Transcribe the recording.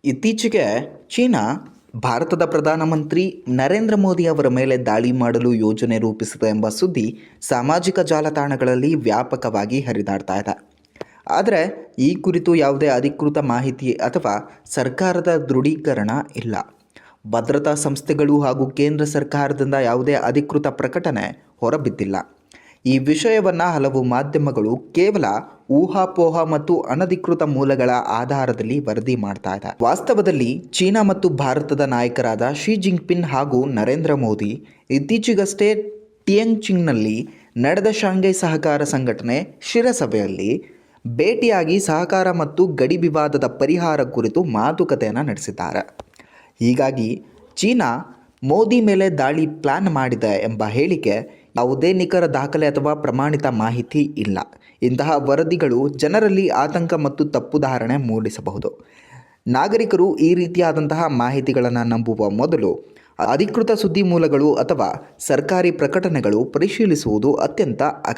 ಇತ್ತೀಚೆಗೆ ಚೀನಾ ಭಾರತದ ಪ್ರಧಾನಮಂತ್ರಿ ನರೇಂದ್ರ ಮೋದಿ ಅವರ ಮೇಲೆ ದಾಳಿ ಮಾಡಲು ಯೋಜನೆ ರೂಪಿಸಿದೆ ಎಂಬ ಸುದ್ದಿ ಸಾಮಾಜಿಕ ಜಾಲತಾಣಗಳಲ್ಲಿ ವ್ಯಾಪಕವಾಗಿ ಹರಿದಾಡ್ತಾ ಇದೆ. ಆದರೆ ಈ ಕುರಿತು ಯಾವುದೇ ಅಧಿಕೃತ ಮಾಹಿತಿ ಅಥವಾ ಸರ್ಕಾರದ ದೃಢೀಕರಣ ಇಲ್ಲ. ಭದ್ರತಾ ಸಂಸ್ಥೆಗಳು ಹಾಗೂ ಕೇಂದ್ರ ಸರ್ಕಾರದಿಂದ ಯಾವುದೇ ಅಧಿಕೃತ ಪ್ರಕಟಣೆ ಹೊರಬಿದ್ದಿಲ್ಲ. ಈ ವಿಷಯವನ್ನು ಹಲವು ಮಾಧ್ಯಮಗಳು ಕೇವಲ ಊಹಾಪೋಹ ಮತ್ತು ಅನಧಿಕೃತ ಮೂಲಗಳ ಆಧಾರದಲ್ಲಿ ವರದಿ ಮಾಡ್ತಾ ಇದೆ. ವಾಸ್ತವದಲ್ಲಿ ಚೀನಾ ಮತ್ತು ಭಾರತದ ನಾಯಕರಾದ ಶಿ ಜಿನ್ಪಿಂಗ್ ಹಾಗೂ ನರೇಂದ್ರ ಮೋದಿ ಇತ್ತೀಚೆಗಷ್ಟೇ ಟಿಯಾಂಗ್ಜಿಂಗ್ನಲ್ಲಿ ನಡೆದ ಶಾಂಘೈ ಸಹಕಾರ ಸಂಘಟನೆ ಶಿರಸಭೆಯಲ್ಲಿ ಭೇಟಿಯಾಗಿ ಸಹಕಾರ ಮತ್ತು ಗಡಿ ವಿವಾದದ ಪರಿಹಾರ ಕುರಿತು ಮಾತುಕತೆಯನ್ನು ನಡೆಸಿದ್ದಾರೆ. ಹೀಗಾಗಿ ಚೀನಾ ಮೋದಿ ಮೇಲೆ ದಾಳಿ ಪ್ಲಾನ್ ಮಾಡಿದೆ ಎಂಬ ಹೇಳಿಕೆ ಯಾವುದೇ ನಿಖರ ದಾಖಲೆ ಅಥವಾ ಪ್ರಮಾಣಿತ ಮಾಹಿತಿ ಇಲ್ಲ. ಇಂತಹ ವರದಿಗಳು ಜನರಲ್ಲಿ ಆತಂಕ ಮತ್ತು ತಪ್ಪು ಧಾರಣೆ ಮೂಡಿಸಬಹುದು. ನಾಗರಿಕರು ಈ ರೀತಿಯಾದಂತಹ ಮಾಹಿತಿಗಳನ್ನು ನಂಬುವ ಮೊದಲು ಅಧಿಕೃತ ಸುದ್ದಿ ಮೂಲಗಳು ಅಥವಾ ಸರ್ಕಾರಿ ಪ್ರಕಟಣೆಗಳು ಪರಿಶೀಲಿಸುವುದು ಅತ್ಯಂತ ಅಗತ್ಯ.